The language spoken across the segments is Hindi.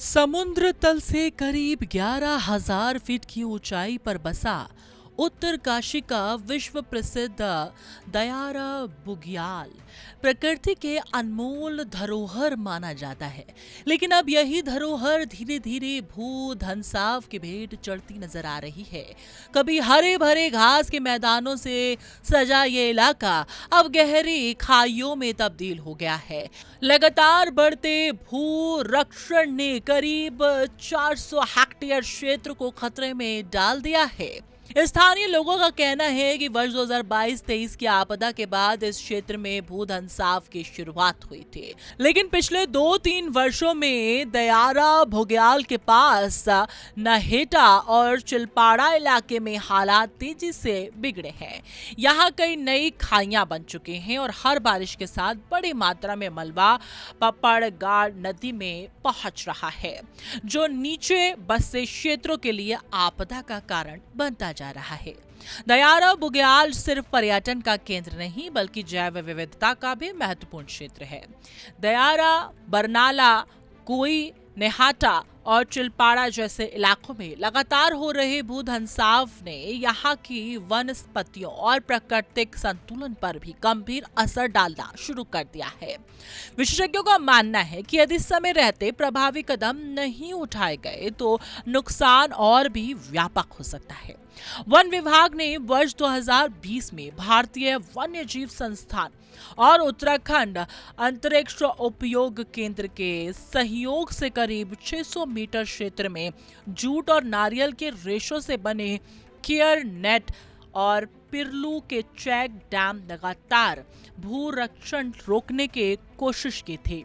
समुद्र तल से करीब 11,000 फीट की ऊंचाई पर बसा उत्तरकाशी का विश्व प्रसिद्ध दयारा बुग्याल प्रकृति के अनमोल धरोहर माना जाता है। लेकिन अब यही धरोहर धीरे धीरे भू धंसाव की भेंट चढ़ती नजर आ रही है। कभी हरे भरे घास के मैदानों से सजा ये इलाका अब गहरी खाइयों में तब्दील हो गया है। लगातार बढ़ते भू रक्षण ने करीब 400 हेक्टेयर क्षेत्र को खतरे में डाल दिया है। स्थानीय लोगों का कहना है कि वर्ष 2022-23 की आपदा के बाद इस क्षेत्र में भूधंसाव की शुरुआत हुई थी, लेकिन पिछले 2-3 वर्षों में दयारा बुग्याल के पास नहेटा और चिलपाड़ा इलाके में हालात तेजी से बिगड़े हैं। यहाँ कई नई खाइयां बन चुके हैं और हर बारिश के साथ बड़ी मात्रा में मलबा पपड़गाड़ नदी में पहुंच रहा है, जो नीचे बसे क्षेत्रों के लिए आपदा का कारण बनता जा रहा है। दयारा बुग्याल सिर्फ पर्यटन का केंद्र नहीं बल्कि जैव विविधता का भी महत्वपूर्ण क्षेत्र है। दयारा, बरनाला, कोई, नेहाटा और चिलपाड़ा जैसे इलाकों में लगातार हो रहे भूधंसाव ने यहाँ की वनस्पतियों और प्राकृतिक संतुलन पर भी गंभीर असर डालना शुरू कर दिया है। विशेषज्ञों का मानना है कि यदि समय रहते प्रभावी कदम नहीं उठाए गए तो नुकसान और भी व्यापक हो सकता है। वन विभाग ने वर्ष 2020 में भारतीय वन्य जीव संस्थान और उत्तराखंड अंतरिक्ष उपयोग केंद्र के सहयोग से करीब 600 मीटर क्षेत्र में जूट और नारियल के रेशों से बने केयर नेट और पिरलू के चेक डैम लगातार भू रक्षण रोकने की कोशिश की थी।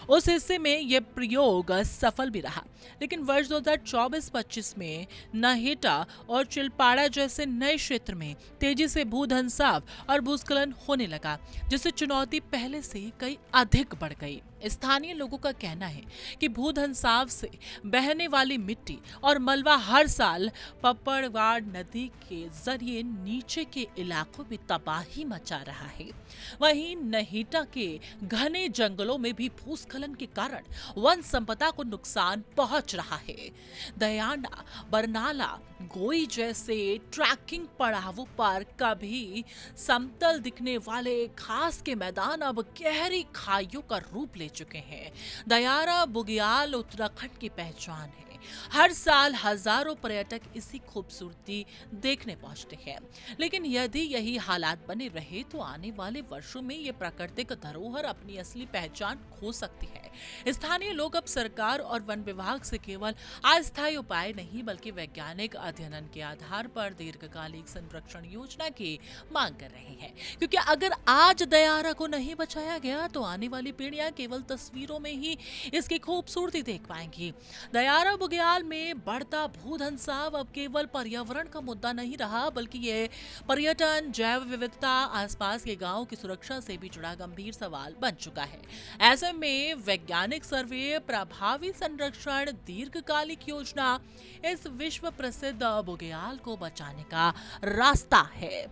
उस हिस्से में यह प्रयोग सफल भी रहा, लेकिन वर्ष 2024-25 में नहेटा और चिलपाड़ा जैसे नए क्षेत्र में तेजी से भूधंसाव और भूस्खलन होने लगा, जिससे चुनौती पहले से कई अधिक बढ़ गई। स्थानीय लोगों का कहना है कि भूधंसाव से बहने वाली मिट्टी और मलबा हर साल पपड़गाड़ नदी के जरिए नीचे के इलाकों में तबाही मचा रहा है। वहीं नहेटा के घने जंगलों में भी भूस्खलन के कारण वन संपदा को नुकसान पहुंच रहा है। दयाना, बरनाला, गोई जैसे ट्रैकिंग पड़ावों पर कभी समतल दिखने वाले घास के मैदान अब गहरी खाइयों का रूप ले चुके हैं। दयारा बुग्याल उत्तराखंड की पहचान है। हर साल हजारों पर्यटक इसी खूबसूरती देखने पहुंचते हैं, लेकिन यदि यही हालात बने रहे तो आने वाले वर्षों में ये प्राकृतिक धरोहर अपनी असली पहचान खो सकती है। स्थानीय लोग अब सरकार और वन विभाग से केवल अस्थायी उपाय नहीं बल्कि वैज्ञानिक अध्ययन के आधार पर दीर्घकालिक संरक्षण योजना की मांग कर रहे हैं, क्योंकि अगर आज दयारा को नहीं बचाया गया तो आने वाली पीढ़ियां केवल तस्वीरों में ही इसकी खूबसूरती देख पाएंगी। दयारा बुग्याल में बढ़ता भूधंसाव अब केवल पर्यावरण का मुद्दा नहीं रहा बल्कि ये पर्यटन, जैव विविधता, आसपास के गांव की सुरक्षा से भी जुड़ा गंभीर सवाल बन चुका है। ऐसे में वैज्ञानिक सर्वे, प्रभावी संरक्षण, दीर्घकालिक योजना इस विश्व प्रसिद्ध बुग्याल को बचाने का रास्ता है।